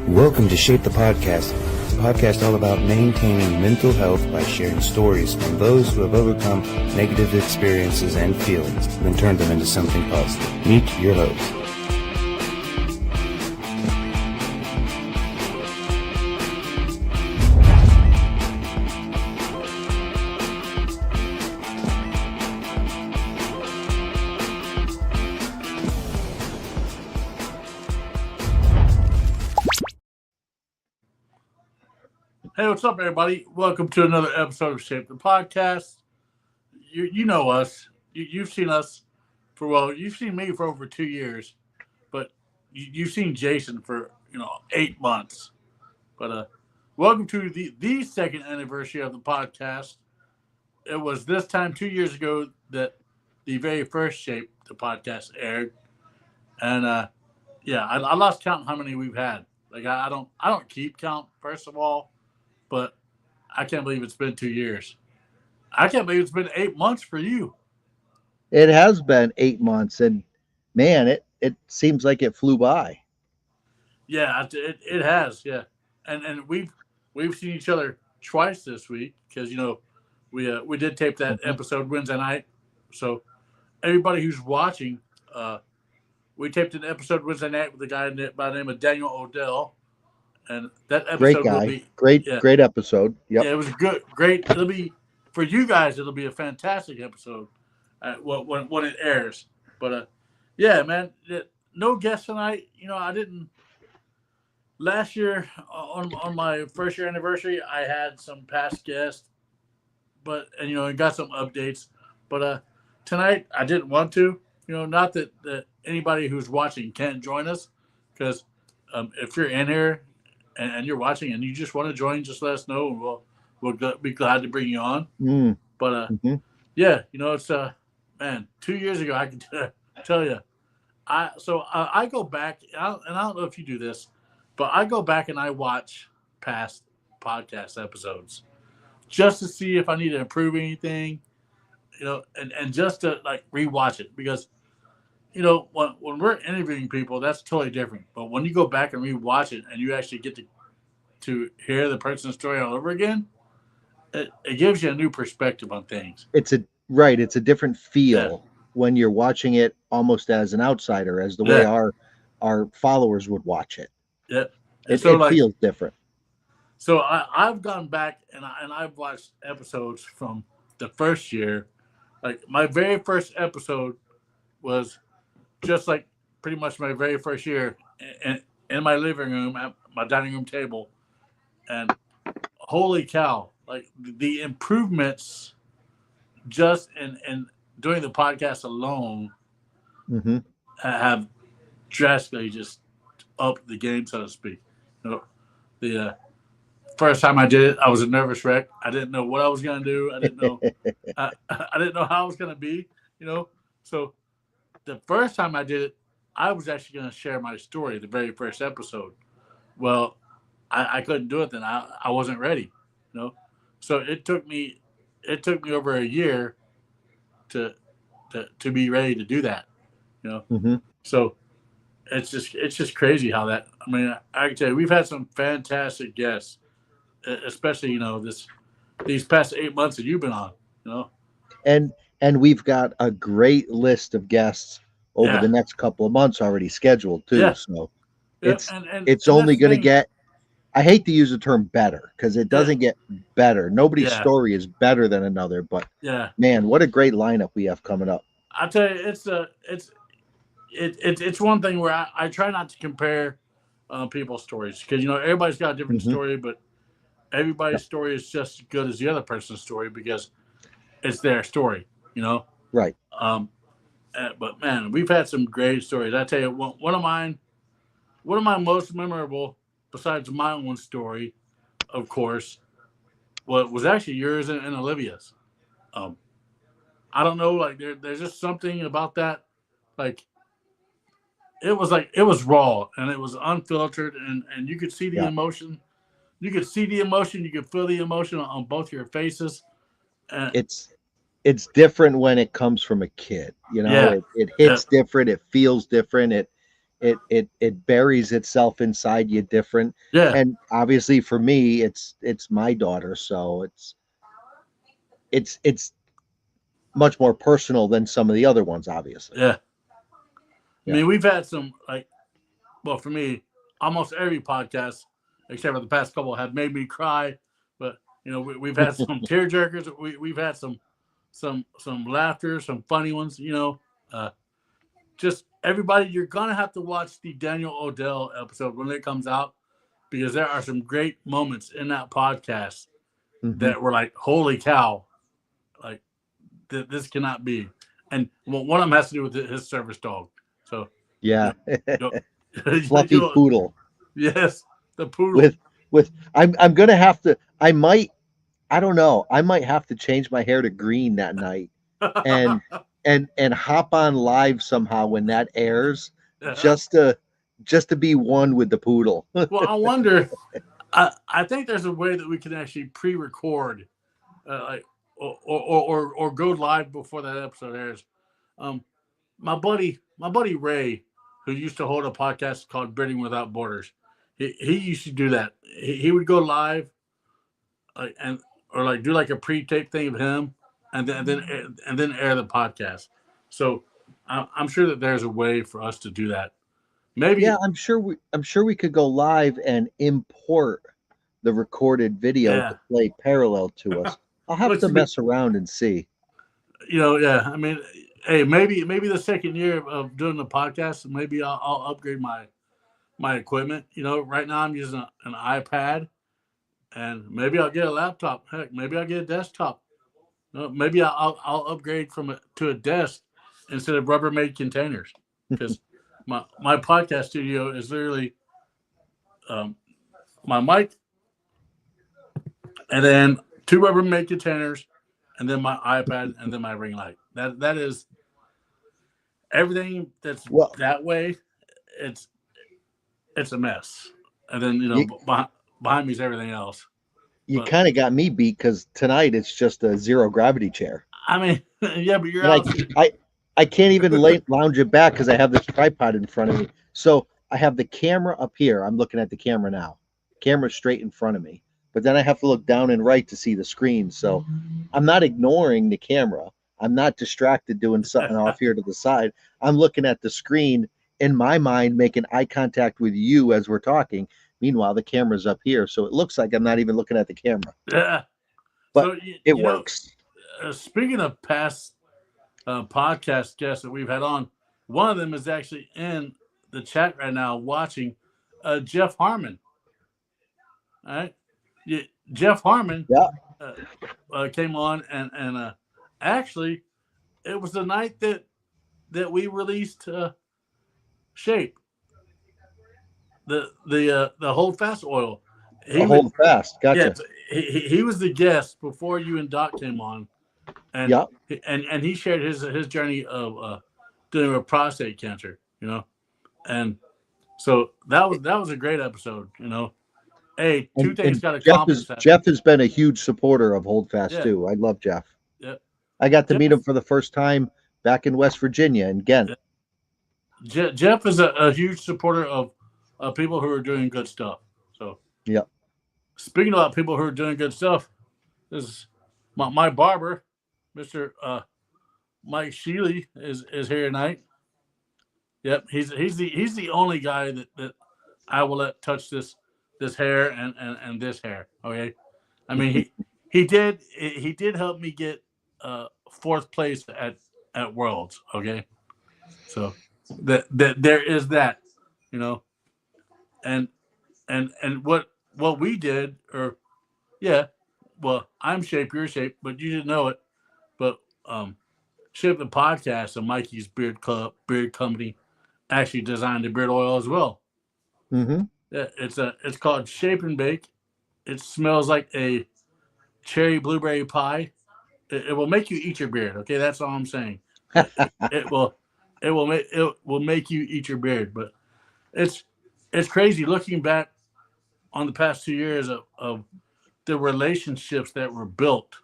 Welcome to Shape the Podcast, a podcast all about maintaining mental health by sharing stories from those who have overcome negative experiences and feelings, then turned them into something positive. Meet your host. Hey, what's up, everybody? Welcome to another episode of Shape the Podcast. You know us. You've seen us you've seen me for over 2 years, but you've seen Jason for 8 months. But welcome to the second anniversary of the podcast. It was this time 2 years ago that the very first Shape the Podcast aired, and I lost count how many we've had. Like I don't keep count, first of all. But I can't believe it's been 2 years. I can't believe it's been 8 months for you. It has been 8 months, and man, it seems like it flew by. Yeah, it has. Yeah, and we've seen each other twice this week because we did tape that episode Wednesday night. So everybody who's watching, we taped an episode Wednesday night with a guy by the name of Daniel Odell. And that episode great guy, will be great episode. Yep. Yeah, it was great. It'll be for you guys. It'll be a fantastic episode when it airs. But yeah, man, no guest tonight. I didn't. Last year on my first year anniversary, I had some past guests, but got some updates. But tonight I didn't want to. Not that anybody who's watching can't join us, because if you're in here and you're watching and you just want to join, just let us know, and we'll be glad to bring you on. But yeah, it's man, 2 years ago I can tell you, I go back and I don't know if you do this, but I go back and I watch past podcast episodes just to see if I need to improve anything, and just to like rewatch it, because when we're interviewing people, that's totally different. But when you go back and rewatch it and you actually get to hear the person's story all over again, it gives you a new perspective on things. It's a different feel when you're watching it almost as an outsider, as the way our followers would watch it. Yeah, it feels different. So I've gone back and I've watched episodes from the first year. Like my very first episode was just like pretty much my very first year in my living room at my dining room table. And holy cow, like the improvements just in doing the podcast alone have drastically just upped the game, so to speak. The first time I did it, I was a nervous wreck. I didn't know what I was going to do. I didn't know I didn't know how it was going to be, So the first time I did it, I was actually going to share my story, the very first episode. Well, I couldn't do it then. I wasn't ready, So it took me over a year to be ready to do that, So it's just crazy how that. I mean, I can tell you, we've had some fantastic guests, especially these past 8 months that you've been on, And we've got a great list of guests over the next couple of months already scheduled too. Yeah. So it's only going to get, I hate to use the term better, because it doesn't get better. Nobody's story is better than another, but man, what a great lineup we have coming up. I tell you, it's one thing where I try not to compare people's stories, because everybody's got a different story, but everybody's story is just as good as the other person's story because it's their story. Right. But man, we've had some great stories. I tell you, one of my most memorable, besides my own story, of course, was actually yours and Olivia's. I don't know, like there's just something about that, like it was raw and it was unfiltered, and you could see the emotion. You could see the emotion. You could feel the emotion on both your faces. It's different when it comes from a kid, it hits different. It feels different. it buries itself inside you different. Yeah. And obviously for me, it's my daughter, so it's much more personal than some of the other ones, obviously. Yeah. I Yeah. mean, we've had some well, for me, almost every podcast, except for the past couple, have made me cry. But we've had some tear jerkers. We've had some laughter, some funny ones. Just everybody, you're gonna have to watch the Daniel Odell episode when it comes out, because there are some great moments in that podcast that were like, holy cow, like this cannot be. And one of them has to do with his service dog. So yeah, fluffy poodle. Yes, the poodle. With I'm gonna have to. I don't know. I might have to change my hair to green that night and hop on live somehow when that airs, just to be one with the poodle. Well, I wonder. I think there's a way that we can actually pre-record, or go live before that episode airs. My buddy Ray, who used to hold a podcast called Birding Without Borders, he used to do that. He would go live, or do like a pre-tape thing of him, and then air the podcast. So I'm sure that there's a way for us to do that. Maybe. Yeah, I'm sure we could go live and import the recorded video to play parallel to us. I'll have to mess around and see. Yeah. I mean, hey, maybe the second year of doing the podcast, maybe I'll upgrade my equipment. Right now I'm using an iPad, and maybe I'll get a laptop. Heck, maybe I'll get a desktop. Maybe I'll upgrade to a desk instead of Rubbermaid containers, because my podcast studio is literally my mic, and then 2 Rubbermaid containers, and then my iPad, and then my ring light. That is everything. That's that way. It's a mess. And then behind me is everything else. You kind of got me beat, because tonight it's just a zero gravity chair. I mean, yeah, but you're out. I can't even lounge it back because I have this tripod in front of me. So I have the camera up here. I'm looking at the camera now. Camera straight in front of me. But then I have to look down and right to see the screen. So I'm not ignoring the camera. I'm not distracted doing something off here to the side. I'm looking at the screen in my mind, making eye contact with you as we're talking. Meanwhile, the camera's up here. So it looks like I'm not even looking at the camera. Yeah. But it works. Speaking of past podcast guests that we've had on, one of them is actually in the chat right now watching, Jeff Harmon. All right. Yeah, Jeff Harmon came on, and actually it was the night that we released Shape, the Hold Fast oil. Hold Fast, gotcha. Yeah, he was the guest before you and Doc came on, and and he shared his journey of dealing with prostate cancer, and so that was a great episode, Hey, two things got accomplished. Jeff has been a huge supporter of Hold Fast too. I love Jeff. Yeah, I got to meet him for the first time back in West Virginia in Ghent. Jeff is a huge supporter of people who are doing good stuff. So speaking about people who are doing good stuff, this is my barber, Mr. Mike Sheely is here tonight. Yep, he's the only guy that I will let touch this hair and this hair. Okay, I mean he did help me get 4th place at Worlds. Okay, so that there is that, and what we did, I'm Shape, you're Shape, but you didn't know it, but Shape the podcast and Mikey's Beard Company actually designed the beard oil as well. Mm-hmm. Yeah, it's called Shape and Bake. It smells like a cherry blueberry pie. It will make you eat your beard. Okay, that's all I'm saying. It will make you eat your beard. But it's crazy looking back on the past 2 years of the relationships that were built,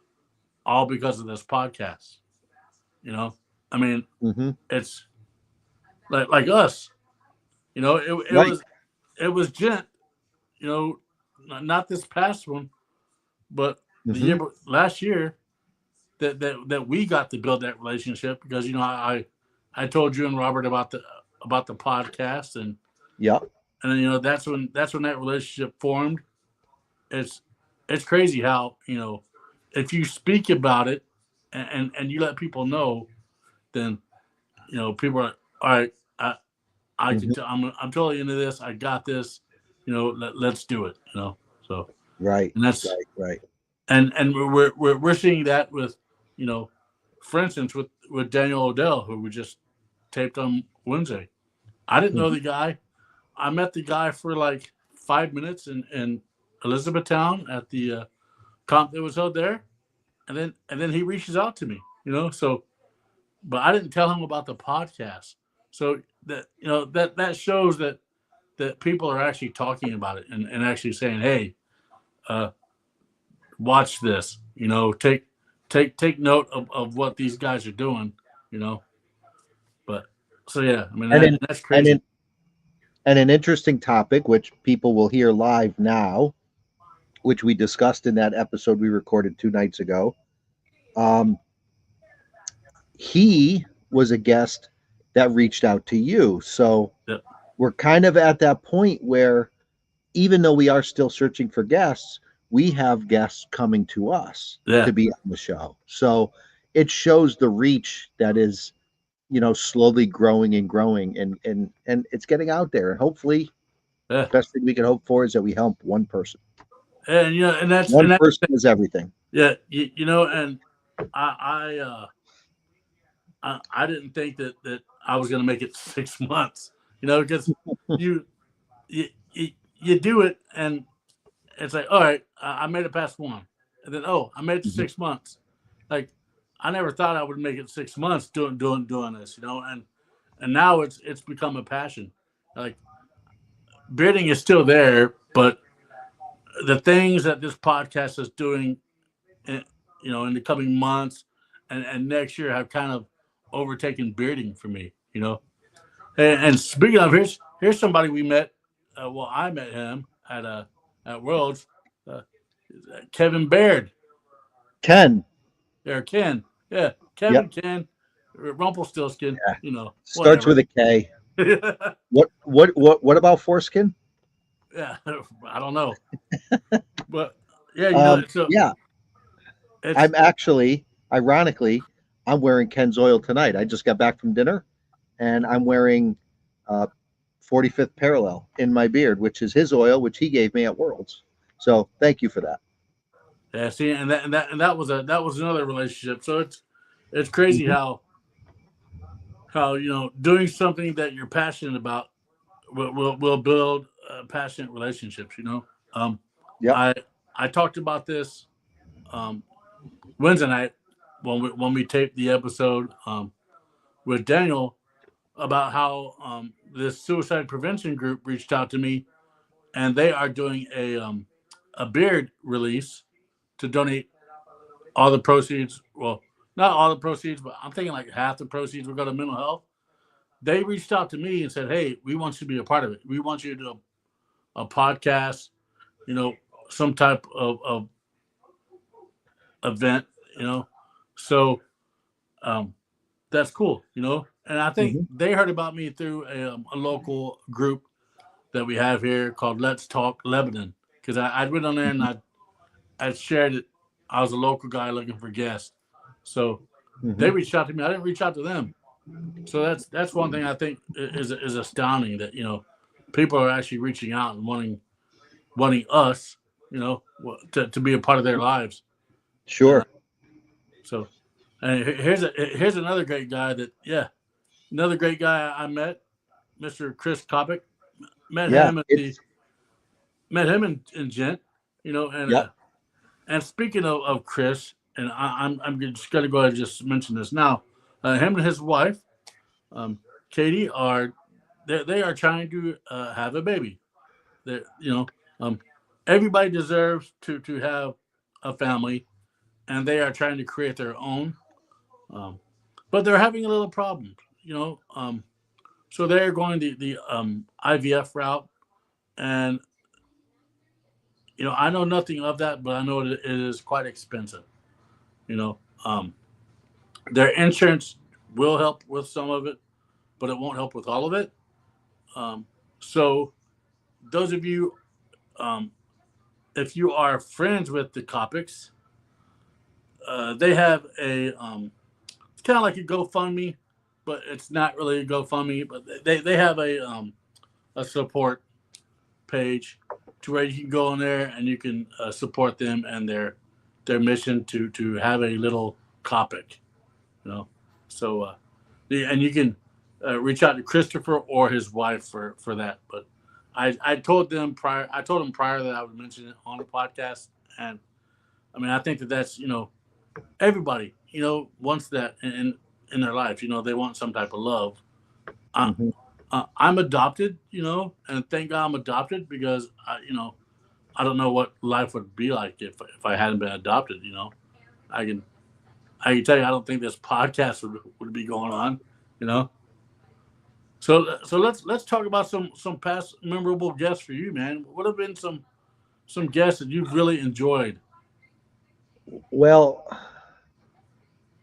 all because of this podcast. I mean, it's like us. You know, it Right. was Gent. You know, not this past one, but the Mhm. year last year that we got to build that relationship because I told you and Robert about the podcast Yeah. and then, you know, that's when that relationship formed. It's it's crazy how, you know, if you speak about it and you let people know, then, you know, people are all right. I can Mhm. tell I'm totally into this. I got this. You know, let's do it. You know, so Right. and that's Right. Right. and we're seeing that with, you know, for instance with Daniel Odell, who we just taped on Wednesday. I didn't know Mhm. the guy. I met the guy for like 5 minutes in Elizabethtown at the comp that was held there, and then he reaches out to me. You know, so but I didn't tell him about the podcast. So that, you know, that shows that people are actually talking about it and actually saying, hey, uh, watch this. You know, take note of what these guys are doing. You know, but so yeah, I mean And in that's and crazy. in and an interesting topic, which people will hear live now, which we discussed in that episode we recorded 2 nights ago. Um, he was a guest that reached out to you. So Yep. we're kind of at that point where, even though we are still searching for guests, we have guests coming to us Yeah. to be on the show. So it shows the reach that is, slowly growing and growing, and it's getting out there. And hopefully, Yeah. best thing we can hope for is that we help one person. And you know, One and that's person is everything. yeah, you know, and I I didn't think that I was going to make it 6 months. You know, because you you do it and it's like, all right, I made it past one, and then oh, I made it to Mhm. 6 months. Like I never thought I would make it 6 months doing this, you know, and now it's become a passion. Like bidding is still there, but the things that this podcast is doing, in, you know, in the coming months and next year have kind of overtaken bearding for me, you know. And speaking of, here's somebody we met. Well, I met him at Worlds. Uh, Kevin Baird. Ken. Or Ken. Yeah, Yep. Kevin Ken. Rumpelstiltskin. Yeah. You know, Starts whatever. with a K. What about foreskin? Yeah, I don't know, but yeah, you know, Yeah, it's I'm actually, ironically, I'm wearing Ken's oil tonight. I just got back from dinner, and I'm wearing uh, 45th parallel in my beard, which is his oil, which he gave me at Worlds. So thank you for that. yeah. See, and that was another relationship. So it's crazy Mhm. how, you know, doing something that you're passionate about will build passionate relationships. You know, um, Yep. I I talked about this um, Wednesday night when we taped the episode with Daniel about how this suicide prevention group reached out to me and they are doing a beard release to donate all the proceeds. Well, not all the proceeds, but I'm thinking like half the proceeds will go to mental health. They reached out to me and said, "Hey, we want you to be a part of it. We want you to do a podcast, you know, some type of event, you know." So um, that's cool, you know. And I think Hmm. they heard about me through a local group that we have here called Let's Talk Lebanon because I went on there and I shared it. I was a local guy looking for guests, so they Hmm. reached out to me. I didn't reach out to them. So that's one thing I think is astounding that, you know, people are actually reaching out and wanting us, you know, to be a part of their lives. And Sure. so and here's another great guy that yeah, another great guy I met, Mr. Chris Kopic. Met Yeah. him in Gent, you know, Yep. and speaking of Chris, and I'm just gonna go ahead and just mention this now. Him and his wife, um, Katie, they are trying to have a baby. They, you know, um, everybody deserves to have a family, and they are trying to create their own. Um, but they're having a little problem, you know. So they're going the IVF route, and I know nothing of that, but I know it is quite expensive. You know, their insurance will help with some of it, but it won't help with all of it. So those of you, if you are friends with the Copics, they have a it's kind of like a GoFundMe, but it's not really a GoFundMe. But they have a support page to where you can go in there and you can support them and their mission to have a little Copic, So and you can reach out to Christopher or his wife for that. But I told them prior. I told them prior that I would mention it on the podcast, and I mean I think that's everybody wants that in their life. They want some type of love. Mhm. I'm adopted, and thank God I'm adopted because I don't know what life would be like if I hadn't been adopted. I can tell you I don't think this podcast would be going on. So let's talk about some past memorable guests for you, man. What have been some guests that you've really enjoyed? Well,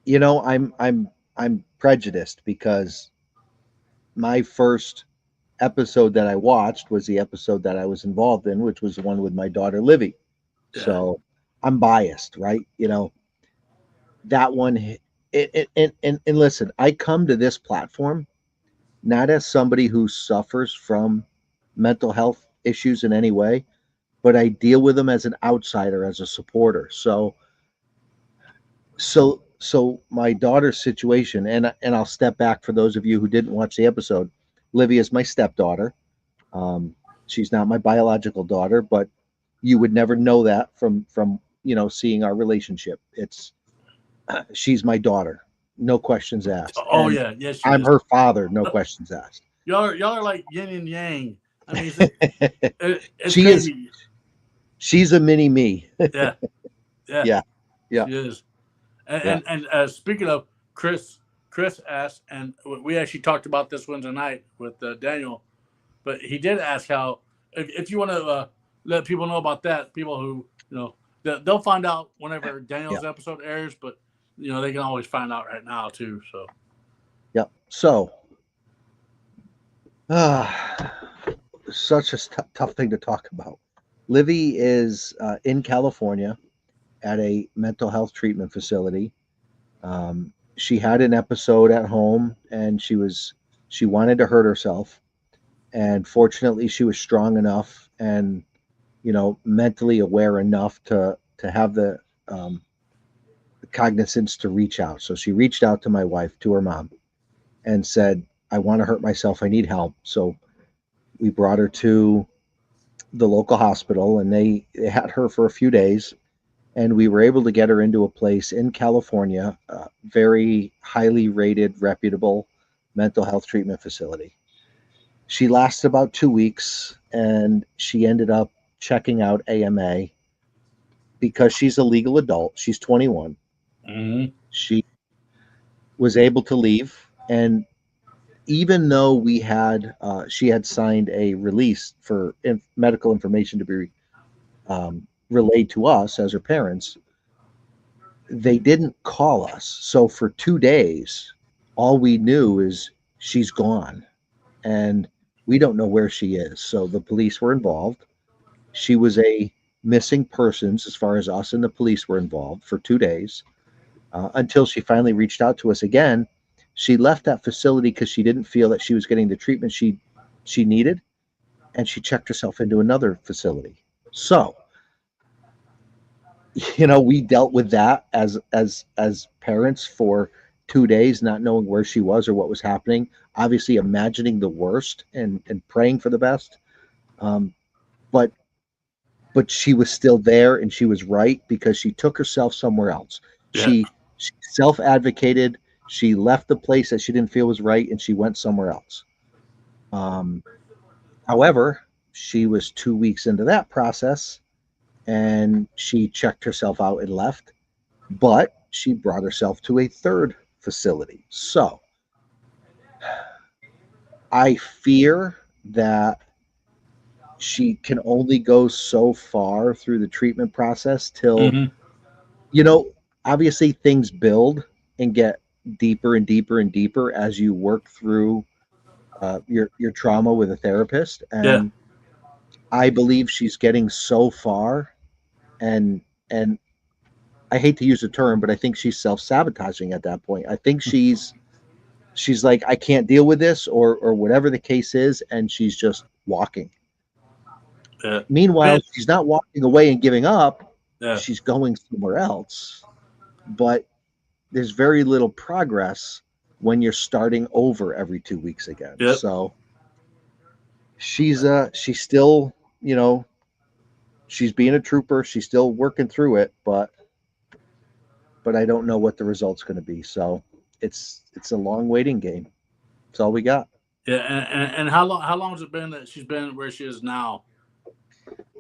I'm prejudiced because my first episode that I watched was the episode that I was involved in, which was the one with my daughter Livy. Yeah. So I'm biased, right? That one. And listen, I come to this platform not as somebody who suffers from mental health issues in any way, but I deal with them as an outsider, as a supporter. So my daughter's situation, and I'll step back for those of you who didn't watch the episode. Livy is my stepdaughter. She's not my biological daughter, but you would never know that from seeing our relationship. She's my daughter, no questions asked. Oh And yeah, yes. I'm her father, no questions asked. Y'all are like yin and yang. I mean, it's She crazy. is. She's a mini me. Yeah. Yeah. She is. And speaking of Chris asked, and we actually talked about this Wednesday night with Daniel, but he did ask how if you want to let people know about that, people who they'll find out whenever Daniel's episode airs, but they can always find out right now too. So. Yep. So, such a tough thing to talk about. Livy is in California at a mental health treatment facility. She had an episode at home, and she wanted to hurt herself, and fortunately, she was strong enough and mentally aware enough to have the cognizance to reach out. So she reached out to my wife, to her mom, and said, I want to hurt myself. I need help. So we brought her to the local hospital, and they had her for a few days, and we were able to get her into a place in California, a very highly rated, reputable mental health treatment facility. She lasted about 2 weeks, and she ended up checking out AMA because she's a legal adult. She's 21. Mm-hmm. She was able to leave, and even though she had signed a release for medical information to be relayed to us as her parents, they didn't call us. So for 2 days, all we knew is she's gone, and we don't know where she is. So the police were involved. She was a missing persons as far as us and the police were involved for 2 days, until she finally reached out to us again. She left that facility because she didn't feel that she was getting the treatment she needed, and she checked herself into another facility. So, we dealt with that as parents for 2 days, not knowing where she was or what was happening, obviously imagining the worst and praying for the best. But she was still there, and she was right because she took herself somewhere else. Yeah. She self-advocated. She left the place that she didn't feel was right, and she went somewhere else. However, she was 2 weeks into that process, and she checked herself out and left, but she brought herself to a third facility. So I fear that she can only go so far through the treatment process till, Mm-hmm. Obviously things build and get deeper and deeper and deeper as you work through your trauma with a therapist. Yeah. And I believe she's getting so far, and and I hate to use the term, but I think she's self-sabotaging at that point. I think she's like, I can't deal with this, or whatever the case is, and she's just walking. Yeah. Meanwhile, she's not walking away and giving up. Yeah. She's going somewhere else. But there's very little progress when you're starting over every 2 weeks again. Yep. So she's still, she's being a trooper. She's still working through it, but I don't know what the result's going to be. So it's a long waiting game. That's all we got. Yeah, and how long has it been that she's been where she is now?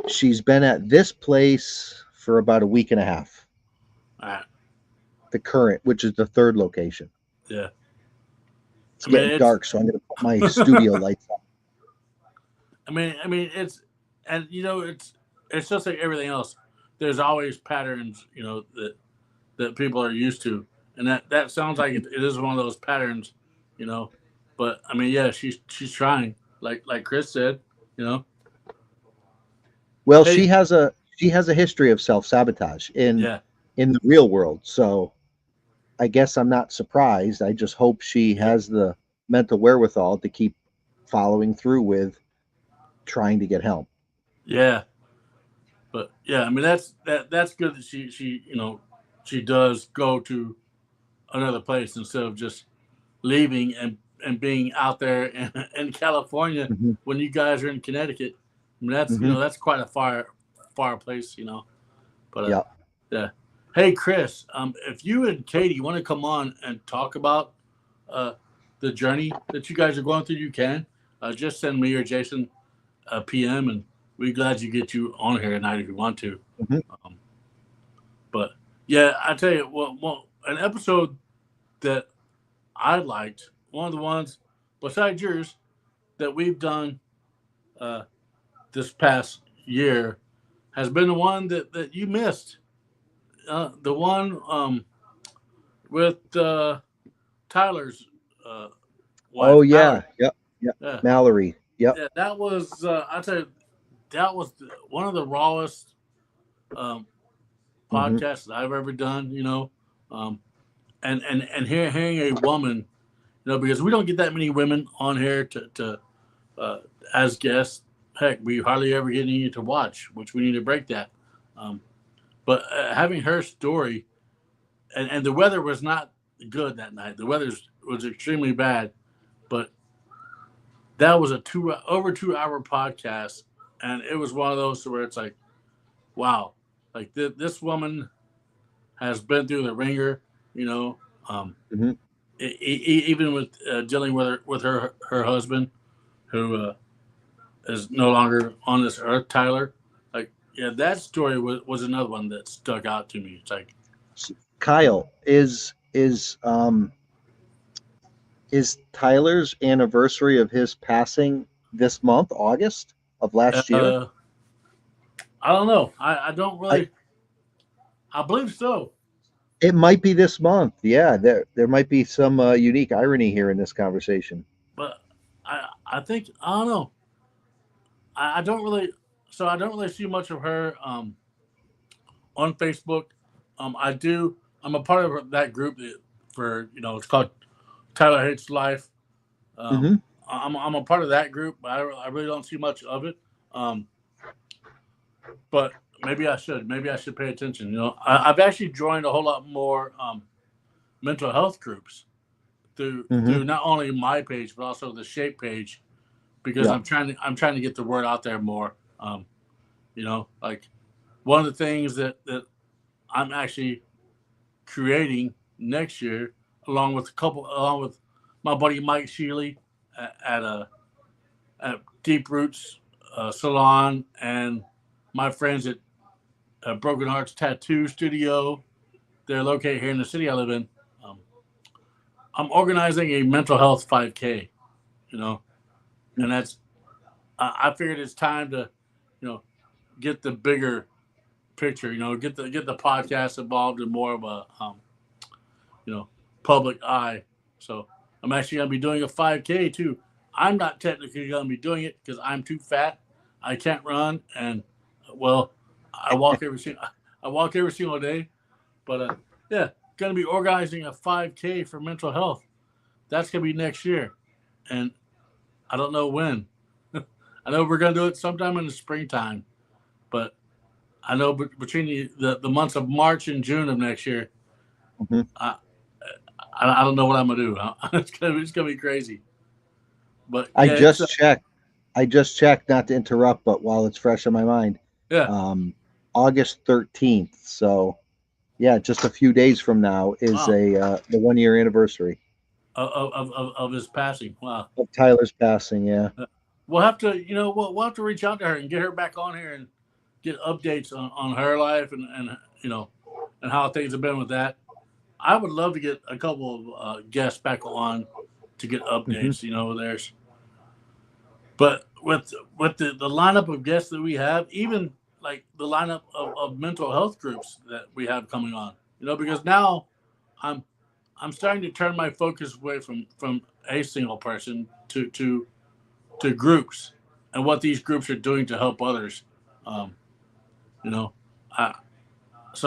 She's been at this place for about a week and a half. All right. The current, which is the third location. Yeah. It's getting dark, so I'm going to put my studio lights on. I mean, it's just like everything else. There's always patterns, that people are used to, and that sounds like it is one of those patterns, But I mean, yeah, she's trying, like Chris said, Well, she has a history of self-sabotage in the real world, so I guess I'm not surprised. I just hope she has the mental wherewithal to keep following through with trying to get help. Yeah, but yeah, I mean that's good that she does go to another place instead of just leaving and being out there in California when you guys are in Connecticut. I mean that's that's quite a far place, But yeah. Hey Chris, if you and Katie want to come on and talk about the journey that you guys are going through, you can just send me or Jason a PM, and we're glad to get you on here tonight if you want to. But yeah, I tell you, well, an episode that I liked, one of the ones besides yours that we've done this past year, has been the one that you missed. The one with Tyler's wife. Oh yeah, Mallory. Yep. Mallory. Yep. Yeah, that was I tell you, that was one of the rawest podcasts that I've ever done. And hearing a woman, because we don't get that many women on here to as guests. Heck, we hardly ever get any to watch, which we need to break that. But having her story, and the weather was not good that night. The weather was extremely bad, but that was a over 2 hour podcast, and it was one of those where it's like, wow, like this woman has been through the ringer, even with dealing with her husband, who is no longer on this earth, Tyler. Like, yeah, that story was another one that stuck out to me. It's like, Kyle, is Tyler's anniversary of his passing this month, August of last year? I don't know. I don't really. I believe so. It might be this month. Yeah, there might be some unique irony here in this conversation. But I think I don't know. I don't really. So I don't really see much of her on Facebook. I do. I'm a part of that group for it's called Tyler Hates Life. I'm a part of that group, but I really don't see much of it. But maybe I should. Maybe I should pay attention. I've actually joined a whole lot more mental health groups through not only my page but also the Shape page, because I'm trying to get the word out there more. Like one of the things that I'm actually creating next year, along with my buddy Mike Sheely at Deep Roots Salon, and my friends at Broken Hearts Tattoo Studio. They're located here in the city I live in. I'm organizing a mental health 5K, and that's I figured it's time to, get the bigger picture. Get the podcast involved in more of a public eye. So I'm actually going to be doing a 5K too. I'm not technically going to be doing it because I'm too fat. I can't run, and I walk every single day. But going to be organizing a 5K for mental health. That's going to be next year, and I don't know when. I know we're going to do it sometime in the springtime, but I know between the months of March and June of next year, I don't know what I'm going to do. It's going to be crazy. But I just checked, not to interrupt, but while it's fresh in my mind, August 13th. So, just a few days from now is the 1 year anniversary of his passing. Wow, of Tyler's passing. Yeah, we'll have to, we'll have to reach out to her and get her back on here and get updates on her life and and how things have been with that. I would love to get a couple of guests back on to get updates. But with the lineup of guests that we have, even like the lineup of mental health groups that we have coming on, because now I'm starting to turn my focus away from a single person to groups and what these groups are doing to help others. So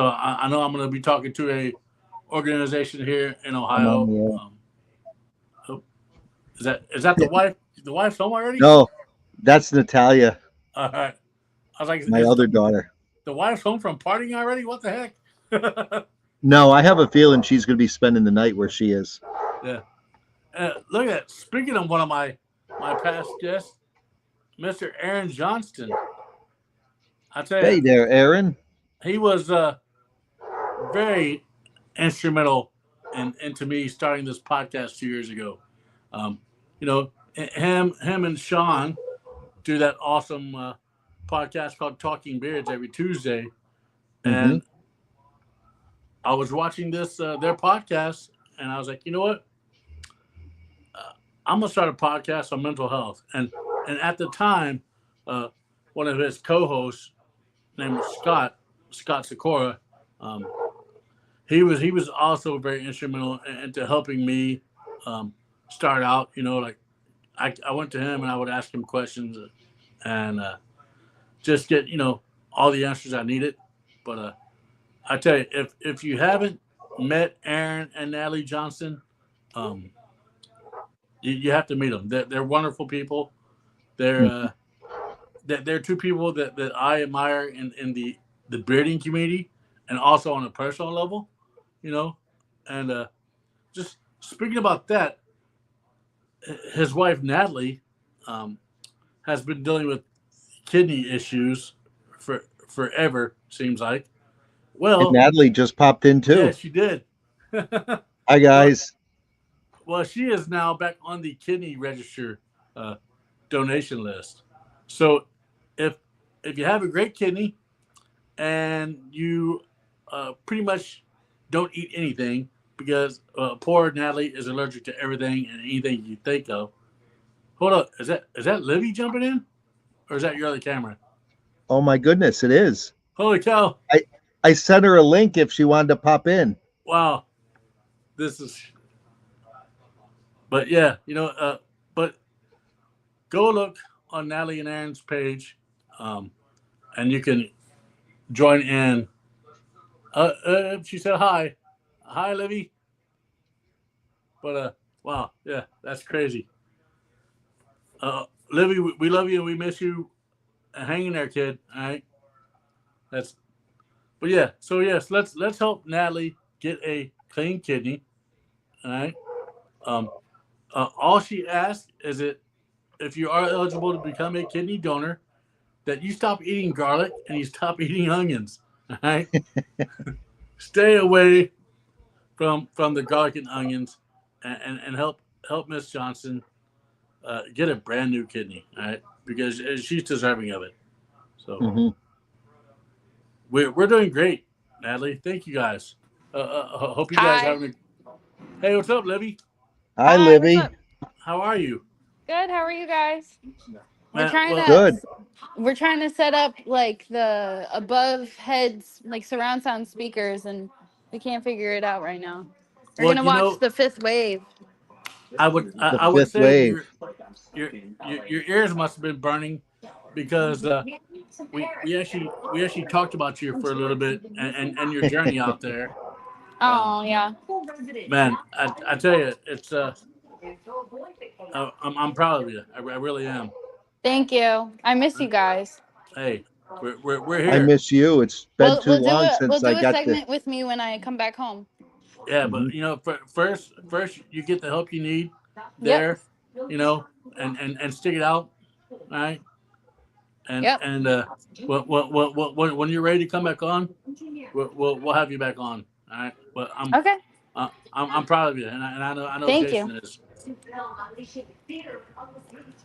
I know I'm going to be talking to a organization here in Ohio. Is that the wife? The wife's home already? No, that's Natalia. All right. I was like, my other daughter. The wife's home from partying already? What the heck? No, I have a feeling she's going to be spending the night where she is. Yeah. Look at that. Speaking of one of my past guests, Mr. Aaron Johnston. I tell you. Hey there, Aaron. He was very instrumental into me starting this podcast 2 years ago. Him and Sean do that awesome podcast called Talking Beards every Tuesday, and I was watching their podcast, and I was like, you know what? I'm gonna start a podcast on mental health, and at the time, one of his co-hosts named Scott Sikora, he was also very instrumental into helping me start out. I went to him and I would ask him questions and just get all the answers I needed. But I tell you, if you haven't met Aaron and Natalie Johnston, you have to meet them. They're wonderful people. They're two people that I admire in the bearding community and also on a personal level, and just speaking about that, his wife Natalie has been dealing with kidney issues for forever, seems like. Well, and Natalie just popped in too. Yeah, she did. Hi guys. Well, she is now back on the kidney register donation list. So if you have a great kidney and you pretty much don't eat anything, because poor Natalie is allergic to everything and anything you think of. Hold up, is that Livy jumping in, or is that your other camera? Oh my goodness, it is. Holy cow! I sent her a link if she wanted to pop in. Wow, this is. But yeah, but go look on Natalie and Aaron's page, and you can join in. She said hi. Hi, Livy. But wow, yeah, that's crazy. Livy, we love you and we miss you. Hang in there, kid. All right. But yeah. So yes, let's help Natalie get a clean kidney. All right. All she asked is that if you are eligible to become a kidney donor, that you stop eating garlic and you stop eating onions. All right. Stay away from the garlic and onions, and help Miss Johnston get a brand new kidney, all right? Because she's deserving of it. So we're doing great, Natalie. Thank you guys. Hope you guys having a. Hey, what's up, Livy? Hi, Livy. How are you? Good. How are you guys? We're Man, trying well, to Good. we're trying to set up like the above heads like surround sound speakers, and we can't figure it out right now. We're well, gonna you watch know, The Fifth Wave. The I would fifth say wave. your ears must have been burning because we actually talked about you for a little bit and your journey out there. Oh yeah. Man, I tell you, it's I'm proud of you. I really am. Thank you. I miss you guys. Hey, we're I here. miss you. It's been We'll too we'll do long a we'll since I do a got to. segment with me when I come back home. Yeah, Mhm. but you know, first you get the help you need Yep. there, you know, and stick it out, all right? Yep. And when you're ready to come back on, we'll have you back on, all right? But Okay. I'm proud of you, and I know Thank you. Jason is.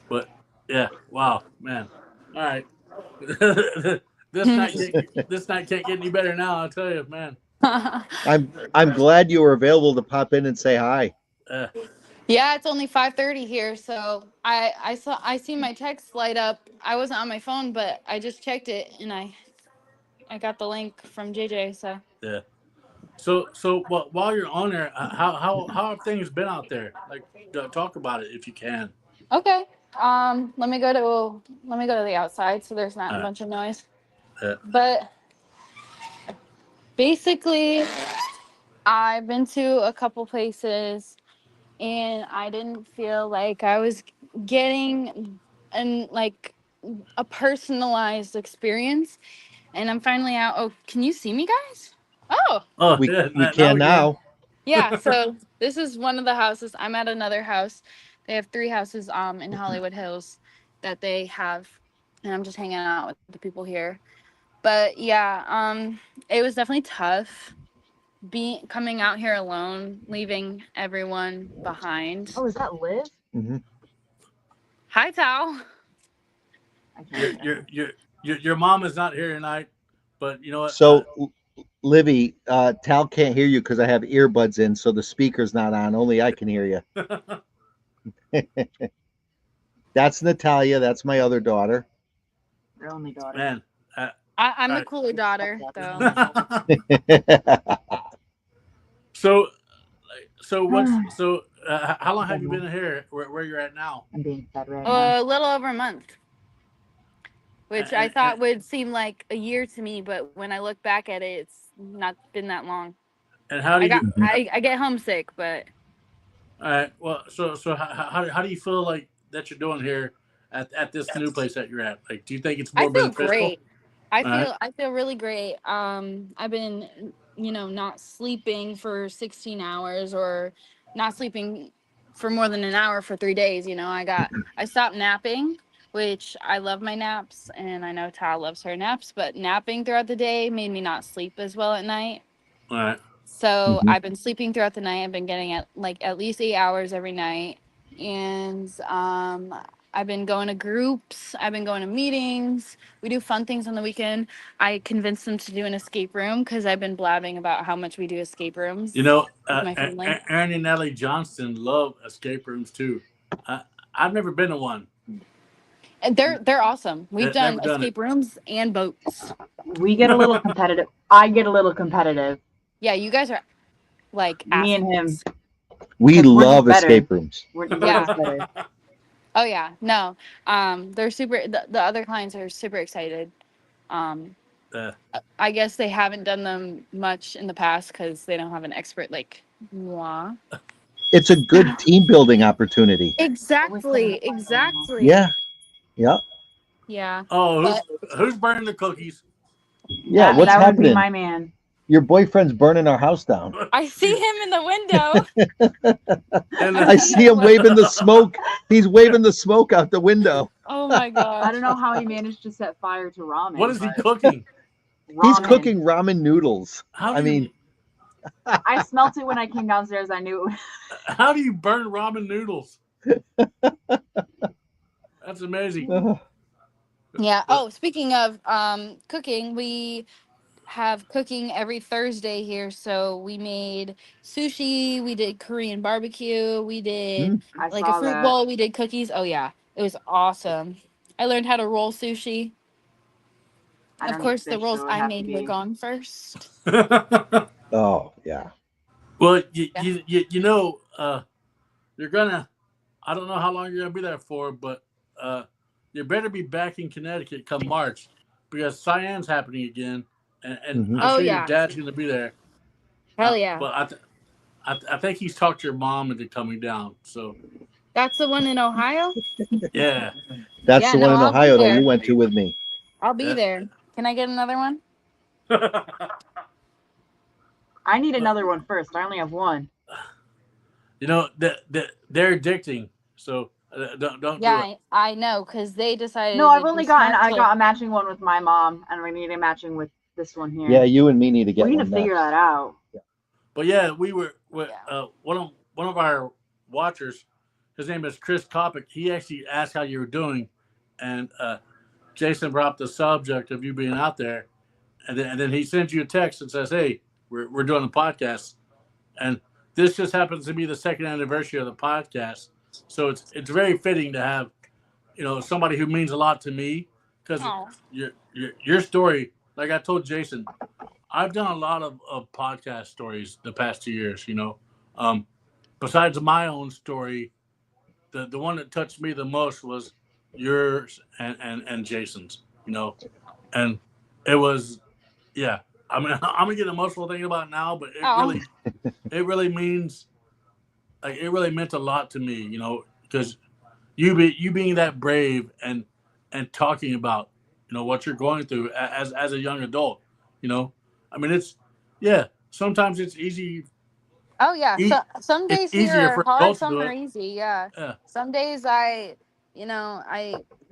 But yeah, wow, man. All right, this night can't get any better now. I'll tell you, man. I'm glad you were available to pop in and say hi. Uh, Yeah, it's only 5:30 here, so I see my text light up. I wasn't on my phone, but I just checked it and I got the link from JJ. So yeah. So while you're on there, how have things been out there? Like, talk about it if you can. okay. Let me go to the outside so there's not a Uh, bunch of noise. uh, But basically, I've been to a couple places and I didn't feel like I was getting a personalized experience. And I'm finally out. Oh, can you see me, guys? Oh, oh We yeah, we now can we can. now. yeah. So this is one of the houses. I'm at another house. They have 3 houses in Hollywood Hills that they have, and I'm just hanging out with the people here. But yeah, it was definitely tough being coming out here alone, leaving everyone behind. Oh, is that Liv? hmm Hi, Tao. I Your can't your remember. your your mom is not here tonight, but you know what? So, Livy, Tal can't hear you because I have earbuds in, so the speaker's not on. Only I can hear you. That's Natalia. That's my other daughter. Your only daughter. Man, I'm the Alright. cooler daughter, though. so how long have you been here where you're at now? I'm being fed right now. A little over a month, which I And, thought would seem like a year to me, but when I look back at it, it's not been that long. and how do you? I get homesick, but All right. Well, so how do you feel like that you're doing here at this new place that you're at? Like, do you think it's I more feel beneficial? great. All right. I feel really great. I've been, not sleeping for 16 hours or not sleeping for more than an hour for 3 days. I stopped napping, which I love my naps, and I know Tara loves her naps, but napping throughout the day made me not sleep as well at night. All right. So Mhm. I've been sleeping throughout the night. I've been getting at least 8 hours every night, and I've been going to groups. I've been going to meetings. We do fun things on the weekend. I convinced them to do an escape room because I've been blabbing about how much we do escape rooms You know, with my family. Aaron and Natalie Johnston love escape rooms too. I've never been to one. And they're awesome. We've done Never done it. escape rooms and boats. We get a little competitive. I get a little competitive. Yeah, you guys are like Me and him. athletes. We 'Cause we're just love better. escape rooms. We're Yeah. just better. Oh yeah, no. They're super. The other clients are super excited. Um, Uh, I guess they haven't done them much in the past because they don't have an expert like moi. It's a good team building opportunity. Exactly. Yeah. Yeah. Yeah. oh, But who's burning the cookies? Yeah. What's that would be happening? my man. Your boyfriend's burning our house down. I see him in the window. And I see him waving the smoke. He's waving the smoke out the window. Oh my I god. don't know how he managed to set fire to ramen. what is he but cooking? He's ramen. cooking ramen noodles. How I do you, mean, I smelt it when I came downstairs. I knew it. how do you burn ramen noodles? That's amazing. Yeah. Oh, speaking of cooking, we have cooking every Thursday here. So we made sushi, we did Korean barbecue, we did Mm. I like a saw fruit that. bowl, we did cookies. Oh yeah, it was awesome. I learned how to roll sushi. I Of don't eat course, the fish, rolls so it would I have to made were be. gone first. Oh yeah. Well, Yeah. you know, you're gonna. I don't know how long you're gonna be there for, but you better be back in Connecticut come March because Cyan's happening again, and Hmm. I'm Oh sure your yeah, dad's gonna be there. hell yeah. But I think he's talked your mom into coming down. So That's the one in Ohio. yeah, That's Yeah, the no, one in I'll be Ohio that you there. went to with me. I'll be yeah. there. Can I get another one? I need another one first. I only have one. You know they're addicting. So don't do it. Yeah, I know, because they No, decided I've it'd be only gotten. smart I to. got a matching one with my mom, and we need a matching with this one here. Yeah, you and me need to get We need to one figure next. that out. But yeah, we were Yeah. one of our watchers. His name is Chris Kopic. He actually asked how you were doing, and Jason brought up the subject of you being out there, and then he sends you a text and says, "Hey, we're doing a podcast," and this just happens to be the second anniversary of the podcast, so it's very fitting to have somebody who means a lot to me because Oh. your story, like I told Jason, I've done a lot of podcast stories the past 2 years. Besides my own story, the one that touched me the most was yours and Jason's. And it was yeah. I mean, I'm gonna get emotional thinking about it now, but Oh. it really means like it really meant a lot to me. Because you being that brave and talking about what you're going through as a young adult. I mean yeah. Sometimes it's easy. Oh yeah. So some It's days here easier are for hard, adults to do some are it. easy. Yeah. Yeah. Some days I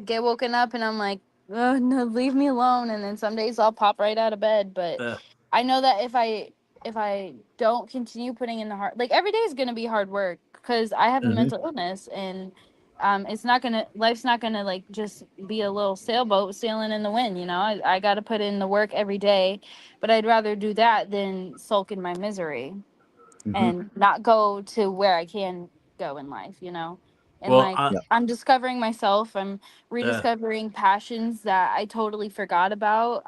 get woken up and I'm like, oh, no, leave me alone. And then some days I'll pop right out of bed. But Yeah. I know that if I don't continue putting in the hard, like every day is gonna be hard work because I have a Hmm. mental illness and life's not gonna like just be a little sailboat sailing in the wind. I got to put in the work every day, but I'd rather do that than sulk in my misery Hmm. and not go to where I can go in life. And Well, like Yeah. I'm discovering myself, I'm yeah. rediscovering passions that I totally forgot about.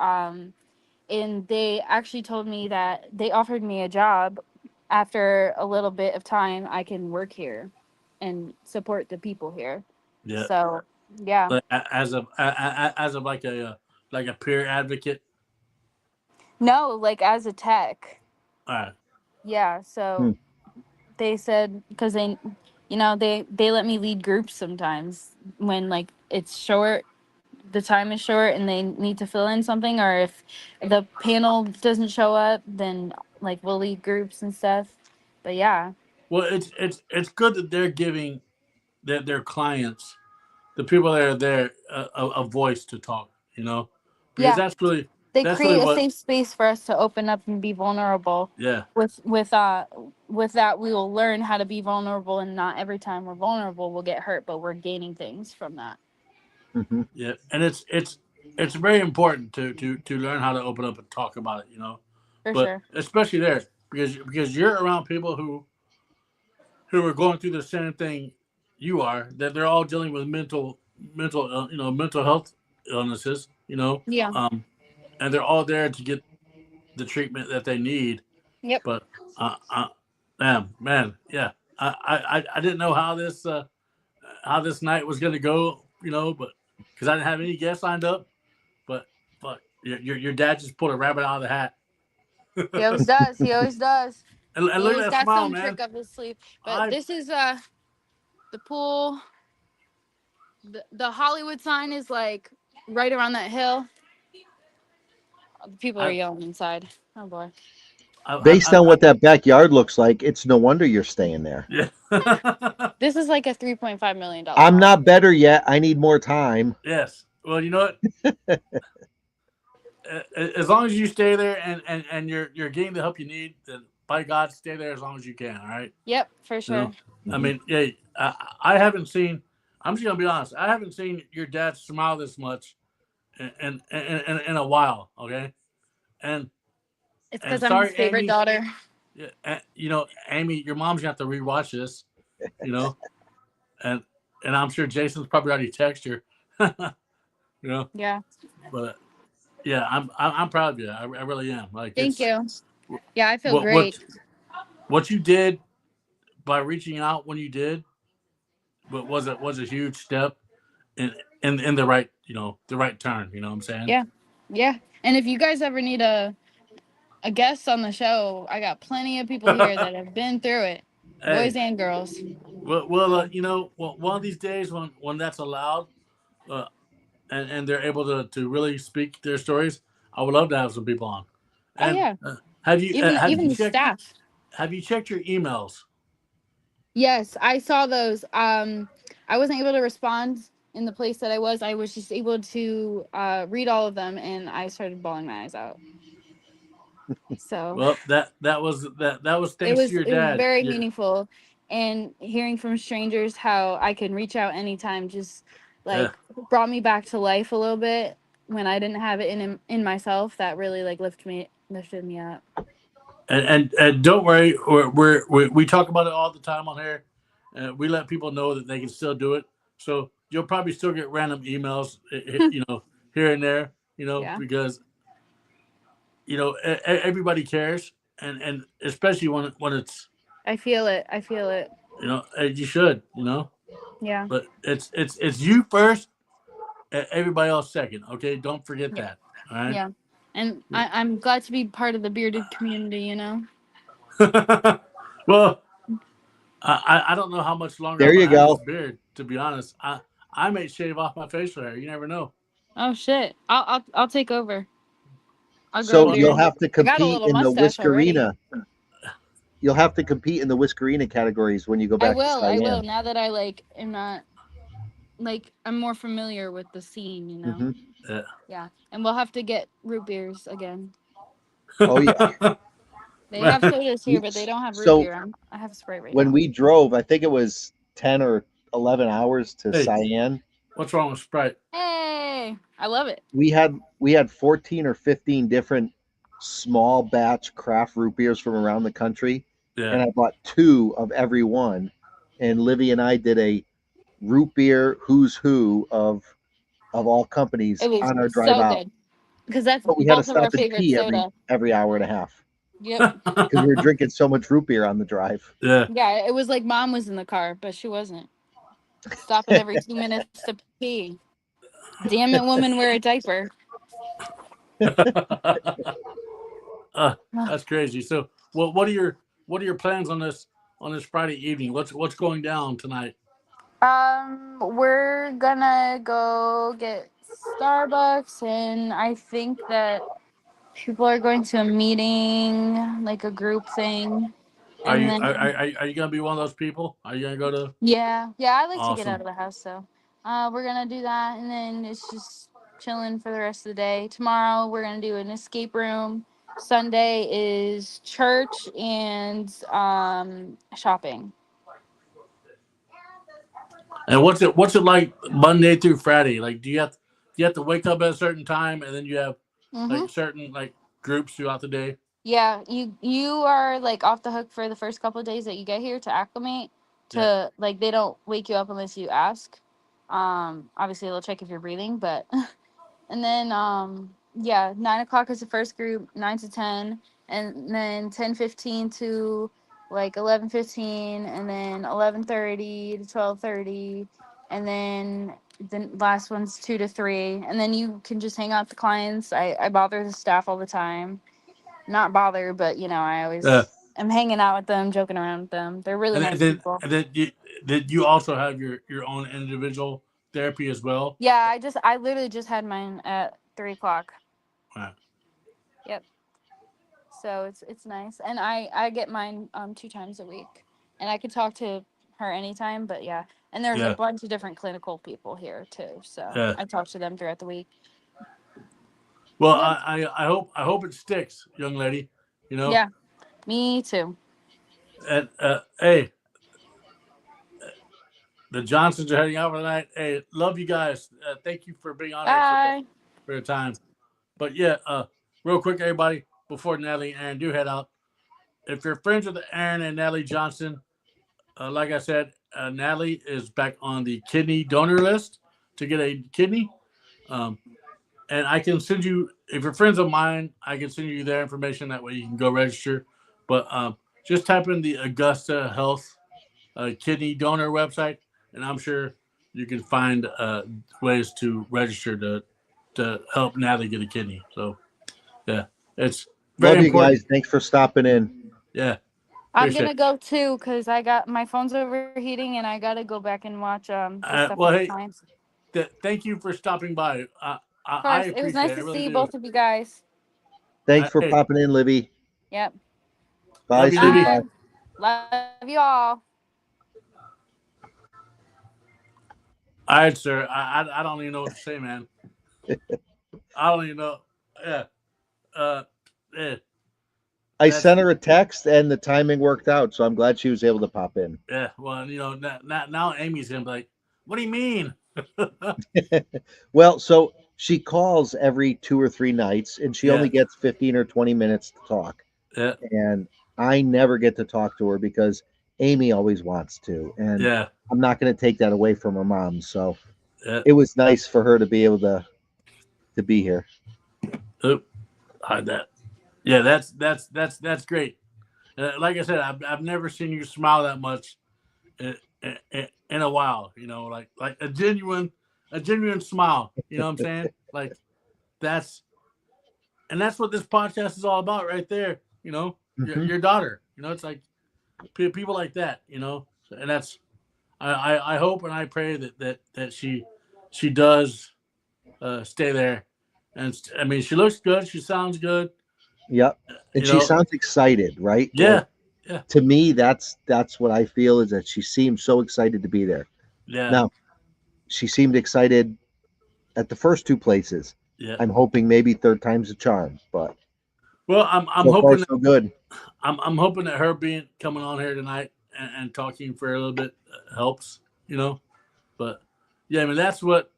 And they actually told me that they offered me a job after a little bit of time I can work here and support the people here. Yeah. So, yeah. Like, as of like a peer advocate. No, like as a tech. All right. Yeah, Hmm. so they said because they let me lead groups sometimes when like it's short, the time is short and they need to fill in something, or if the panel doesn't show up, then like we'll lead groups and stuff. But yeah. Well, it's good that they're giving their clients, the people that are there, a voice to talk. Because Yeah, they that's really create a what. safe space for us to open up and be vulnerable. Yeah. With that we will learn how to be vulnerable, and not every time we're vulnerable we'll get hurt, but we're gaining things from that. Hmm. Yeah. And it's very important to learn how to open up and talk about it. For But sure. especially there because you're around people who are going through the same thing you are, that they're all dealing with mental health illnesses, Yeah. and they're all there to get the treatment that they need. Yep. But man, yeah, I didn't know how this night was going to go, but because I didn't have any guests lined up, but your dad just pulled a rabbit out of the hat. He always does. He always does. And He look always at that got smile, some man. trick up his sleeve. But I this is the pool. The Hollywood sign is like right around that hill. The people are I yelling inside. Oh boy. Based on what that backyard looks like, it's no wonder you're staying there. Yeah. This is like a $3.5 million I'm house. not better yet. I need more time. Yes. Well, you know what? As long as you stay there and you're getting the help you need, then by God, stay there as long as you can. All right. Yep, for sure. I mean, yeah. I haven't seen. I'm just gonna be honest. I haven't seen your dad smile this much in a while. Okay. And It's And because I'm his sorry, favorite Amy. daughter. Yeah, Amy, your mom's gonna have to rewatch this. You know, and I'm sure Jason's probably already texted her. Yeah. But yeah, I'm proud of you. I really am. Like Thank it's you. Yeah, I feel what great. what you did by reaching out when you did, but was a huge step in the right the right turn. You know what I'm saying? Yeah. Yeah. And if you guys ever need a guest on the show, I got plenty of people here that have been through it, boys Hey, and girls. one of these days when that's allowed, uh, and they're able to really speak their stories, I would love to have some people on. Oh And yeah. have you Even the staff. checked your emails? Yes, I saw those. I wasn't able to respond in the place that I was. I was just able to read all of them, and I started bawling my eyes out. So Well, that was it thanks to was your it was dad. very Yeah, meaningful, and hearing from strangers how I can reach out anytime just yeah. like brought me back to life a little bit when I didn't have it in myself. That really like lifted me up. And don't worry, we talk about it all the time on here. We let people know that they can still do it. So you'll probably still get random emails, here and there, Yeah, because everybody cares, and especially when it's I feel it. I feel it. you should, Yeah, but it's you first, everybody else second. Okay, don't forget yeah, that. All right. yeah. And I'm glad to be part of the bearded community. Well, I don't know how much longer There I'm you gonna have this go. beard. To be honest, I may shave off my facial hair. You never know. Oh shit! I'll take over. I'll grow a So Well, you'll beard. have to I got a compete little in the mustache already. Whiskerina. You'll have to compete in the Whiskerina categories when you go I back to will. I will. Cayenne. Now that I like am not like I'm more familiar with the scene. Hmm. yeah. Yeah, and we'll have to get root beers again. Oh yeah. They have sodas here, We, but they don't have root so beer. I have Sprite right when now. we drove, I think it was 10 or 11 hours to Hey, Cayenne. what's wrong with Sprite? Hey, I love it. We had 14 or 15 different small batch craft root beers from around the country, and Yeah. I bought two of every one. And Livy and I did a root beer who's who of all companies It was on our drive so out. good because that's But we had to both of our stop and favorite pee soda. every hour and a half Yep. because we were drinking so much root beer on the drive. Yeah. Yeah, it was like mom was in the car, but she wasn't. Stopping every 2 minutes to pee. Damn it, woman, wear a diaper. That's crazy. So, what are your plans on this Friday evening? What's going down tonight? We're gonna go get Starbucks, and I think that people are going to a meeting, like a group thing, Are and you then are you gonna be one of those people? Are you gonna go to? yeah, I like to get out Awesome. of the house, so we're gonna do that, and then it's just chilling for the rest of the day. Tomorrow we're gonna do an escape room. Sunday is church and shopping. And what's it like Monday through Friday? Like, do you have to wake up at a certain time, and then you have Mm-hmm. like certain like groups throughout the day? Yeah, you are like off the hook for the first couple of days that you get here to acclimate. Yeah. To like they don't wake you up unless you ask. Obviously they'll check if you're breathing, but and then yeah, 9 o'clock is the first group, 9 to 10, and then 10:15 to like 11:15, and then 11:30 to 12:30, and then the last one's 2 to 3, and then you can just hang out with the clients. I bother the staff all the time, not bother, but I Yeah. always am hanging out with them, joking around with them. They're really And nice people. then you also have your own individual therapy as well. Yeah, I literally just had mine at 3 o'clock. Wow. Yep. So it's nice, and I get mine 2 times a week, and I could talk to her anytime. But yeah, and there's a Yeah. bunch of different clinical people here too, so Yeah. I talk to them throughout the week. Well, Yep. I hope it sticks, young lady. Yeah, me too. And hey, the Johnsons are heading out for the night. Hey, love you guys. Thank you for being on here Bye. for your time. But yeah, real quick, everybody, before Natalie and Aaron do head out, if you're friends with Aaron and Natalie Johnson, like I said, Natalie is back on the kidney donor list to get a kidney. And I can send you, if you're friends of mine, I can send you their information. That way you can go register. But just type in the Augusta Health kidney donor website, and I'm sure you can find ways to register to help Natalie get a kidney. So, yeah, it's very Love you important. guys. Thanks for stopping in. Yeah. I'm gonna go too because I got my phone's overheating and I gotta go back and watch the stuff well, with hey, the science. Thank you for stopping by. I Of course, it was nice to really see do. both of you guys. Thanks for Hey. popping in, Libby. Yep. Bye, Love you, sweetie. Libby. Bye. Love you all. All right, sir. I don't even know what to say, man. I don't even know. Yeah. Yeah. I sent her a text and the timing worked out, so I'm glad she was able to pop in. Yeah. Well, now Amy's gonna be like, "What do you mean?" Well, so she calls every 2 or 3 nights, and she only gets 15 or 20 minutes to talk. Yeah. And I never get to talk to her because Amy always wants to, and Yeah. I'm not going to take that away from her mom. So Yeah. it was nice for her to be able to be here. Oop, hide that. Yeah, that's great. Like I said, I've never seen you smile that much in a while. Like a genuine smile. You know what I'm saying? Like that's what this podcast is all about, right there. Your daughter. It's like people like that. And that's I hope and I pray that she does stay there. And I mean, she looks good. She sounds good. Yep. And she sounds excited, right? Yeah. Like, yeah. To me, that's what I feel, is that she seems so excited to be there. Yeah. Now, she seemed excited at the first 2 places. Yeah. I'm hoping maybe third time's a charm, but well, I'm so hoping far, so good. I'm hoping that her coming on here tonight and talking for a little bit helps, But yeah, I mean that's what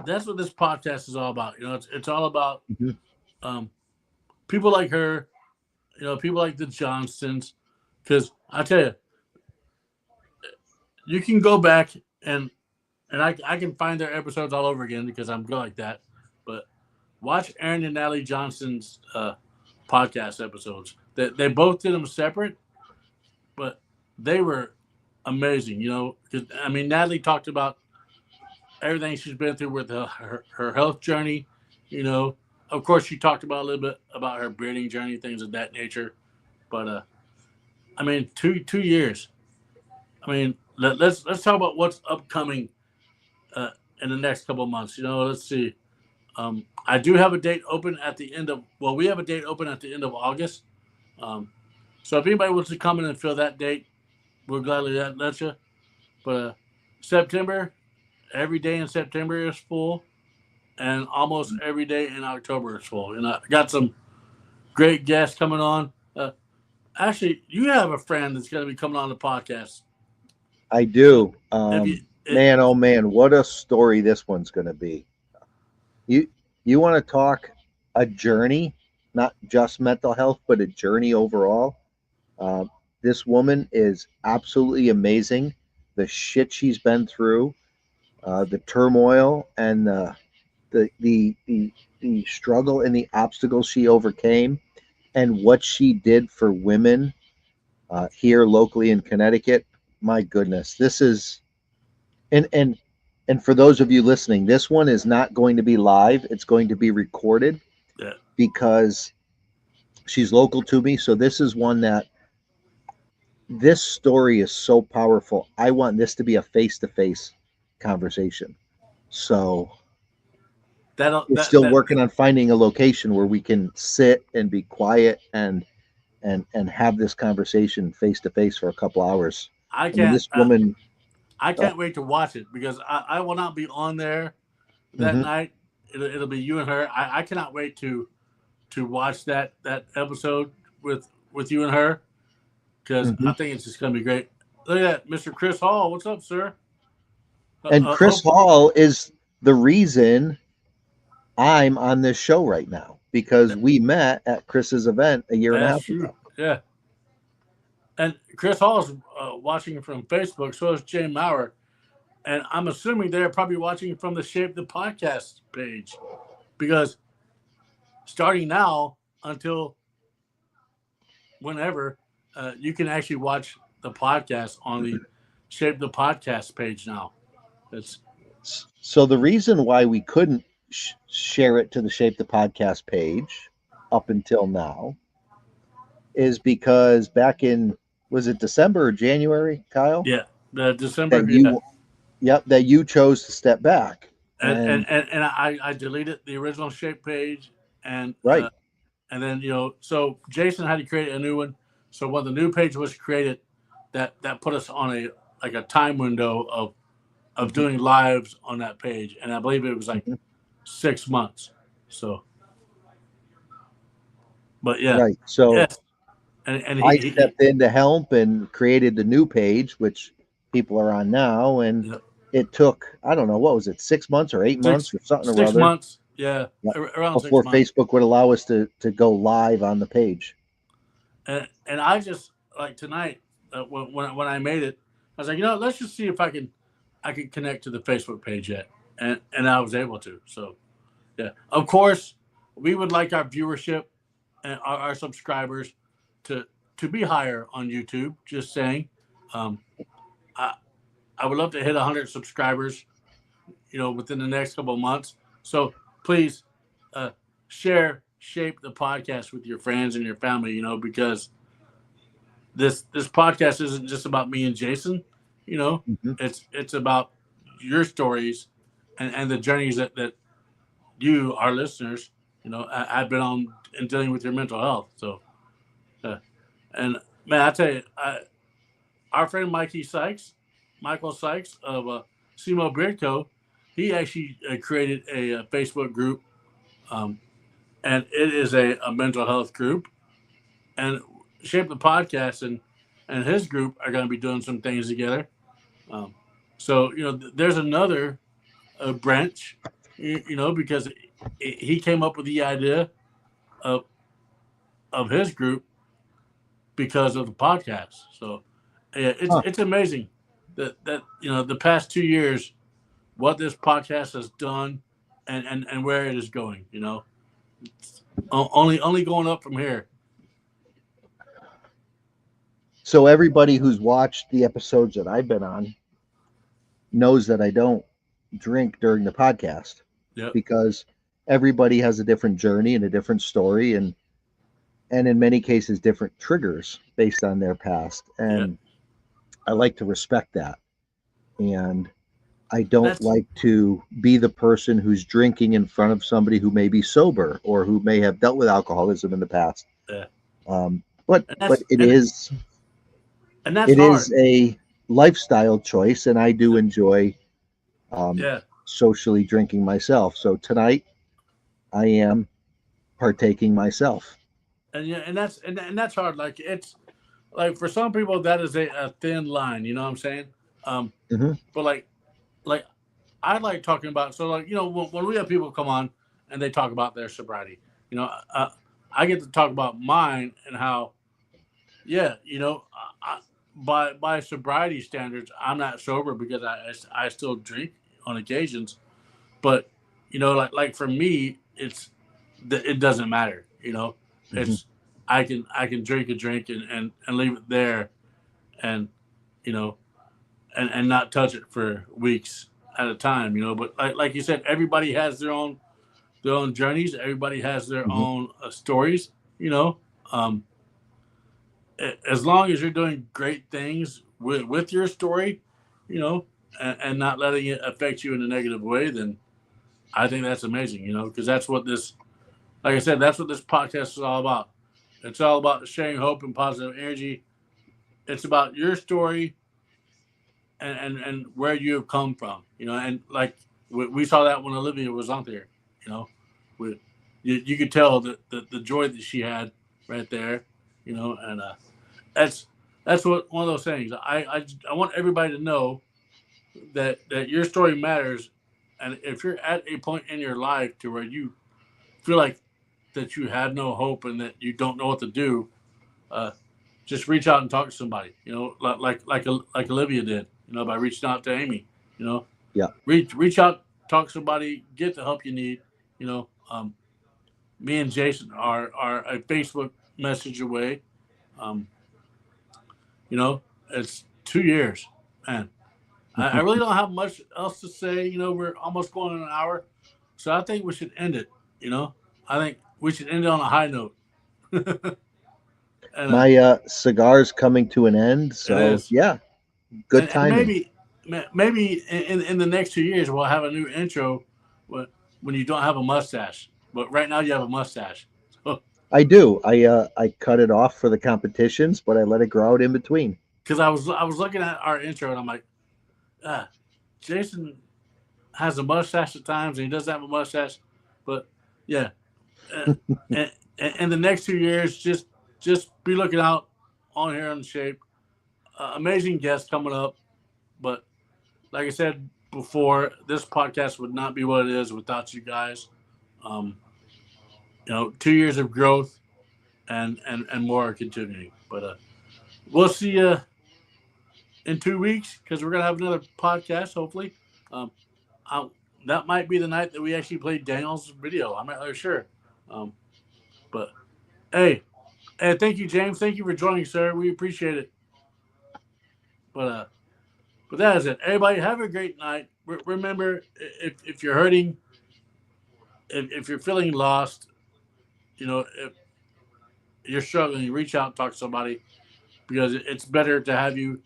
this podcast is all about. It's all about people like her, people like the Johnsons. Because I tell you, you can go back and I can find their episodes all over again because I'm good like that. But watch Aaron and Natalie Johnson's podcast episodes. They both did them separate, but they were amazing. Because I mean, Natalie talked about everything she's been through with her health journey. Of course, she talked about a little bit about her breeding journey, things of that nature. But I mean, 2 years. I mean, let's talk about what's upcoming in the next couple of months. Let's see. I do have a date open at the end of. Well, we have a date open at the end of August. So if anybody wants to come in and fill that date, we'll gladly let you. But September, every day in September is full, and almost every day in October is full. And I got some great guests coming on. Actually, you have a friend that's going to be coming on the podcast. I do. Man, oh man, what a story this one's going to be. You want to talk a journey, not just mental health, but a journey overall. This woman is absolutely amazing. The shit she's been through, the turmoil, and the struggle and the obstacles she overcame, and what she did for women here locally in Connecticut. My goodness, this is, and for those of you listening, this one is not going to be live. It's going to be recorded because she's local to me. So this is one that, this story is so powerful. I want this to be a face-to-face conversation. So we're still working on finding a location where we can sit and be quiet and have this conversation face-to-face for a couple hours. I can't. This woman, I can't wait to watch it because I will not be on there that night. It'll be you and her. I cannot wait to watch that episode with you and her because I think it's just going to be great. Look at that, Mr. Chris Hall. What's up, sir? And Chris Hall is the reason I'm on this show right now. because we met at Chris's event a year and a half ago. Yeah. And Chris Hall's watching from Facebook, so is Jay Maurer. And I'm assuming they're probably watching from the Shape the Podcast page, because starting now until whenever, you can actually watch the podcast on the Shape the Podcast page now. So the reason why we couldn't share it to the Shape the Podcast page up until now is because back in, was it December or January, Kyle? Yeah, the December. That you chose to step back. And I deleted the original Shape page, and right. And then, so Jason had to create a new one. So when the new page was created, that put us on a time window of doing lives on that page. And I believe it was like 6 months. So, but yeah. Right. So yes. And I stepped in to help and created the new page, which people are on now. And it took, I don't know, what was it, 6 months or 8 months or something or other? 6 months. Yeah. Around before 6 months. Facebook would allow us to go live on the page. And I just, like tonight, when I made it, I was like, let's just see if I can connect to the Facebook page yet. And I was able to. So, yeah. Of course, we would like our viewership and our subscribers to be higher on YouTube. Just saying. I would love to hit 100 subscribers, within the next couple of months. So please share Shape the Podcast with your friends and your family, because this podcast isn't just about me and Jason, it's about your stories and the journeys that you, our listeners, I've been on in dealing with your mental health. So, and man, I tell you, our friend Michael Sykes of Simo Beard Co., he actually created a Facebook group, and it is a mental health group. And Shape the Podcast and his group are going to be doing some things together. So, there's another branch, because he came up with the idea of his group because of the podcast. So it's amazing that the past 2 years, what this podcast has done and where it is going, it's only going up from here. So everybody who's watched the episodes that I've been on knows that I don't drink during the podcast. Yep. Because everybody has a different journey and a different story, and in many cases different triggers based on their past. And yep. I like to respect that. And I don't like to be the person who's drinking in front of somebody who may be sober or who may have dealt with alcoholism in the past. Yeah. But it is a lifestyle choice, and I do enjoy socially drinking myself. So tonight I am partaking myself. And that's hard. Like, it's like, for some people that is a thin line, you know what I'm saying? But like I like talking about, so like, when we have people come on and they talk about their sobriety, I get to talk about mine and how, by sobriety standards, I'm not sober because I still drink on occasions, but like for me, it doesn't matter. It's I can drink a drink and leave it there, and and not touch it for weeks at a time. But like you said, everybody has their own journeys. Everybody has their own stories. As long as you're doing great things with your story, and not letting it affect you in a negative way, then I think that's amazing, because that's what this, like I said, that's what this podcast is all about. It's all about sharing hope and positive energy. It's about your story and where you have come from, and like we saw that when Olivia was on there, you could tell the joy that she had right there, and that's what one of those things. I want everybody to know that your story matters, and if you're at a point in your life to where you feel like that you have no hope and that you don't know what to do, just reach out and talk to somebody. You know, like Olivia did. You know, by reaching out to Amy. You know, Yeah. Reach out, talk to somebody, get the help you need. You know, me and Jason are a Facebook message away. You know, it's 2 years, man. I really don't have much else to say. You know, we're almost going on an hour, so I think we should end it. You know, I think we should end it on a high note. And, My cigar's coming to an end, so yeah, good timing. Maybe in the next 2 years we'll have a new intro when you don't have a mustache. But right now you have a mustache. So, I do. I cut it off for the competitions, but I let it grow out in between. because I was looking at our intro and I'm like, Jason has a mustache at times and he doesn't have a mustache, but yeah. And the next 2 years, just be looking out on here on the shape. Amazing guests coming up, but like I said before, this podcast would not be what it is without you guys. You know, 2 years of growth and more are continuing. But we'll see you in 2 weeks because we're gonna have another podcast. Hopefully, that might be the night that we actually play Daniel's video. I'm not really sure. But hey, thank you, James. Thank you for joining, sir. We appreciate it. But that is it. Everybody, have a great night. Remember, if you're hurting, if you're feeling lost, you know, if you're struggling, reach out and talk to somebody because it's better to have you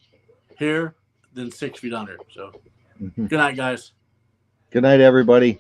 here than 6 feet under. So, Good night, guys. Good night, everybody.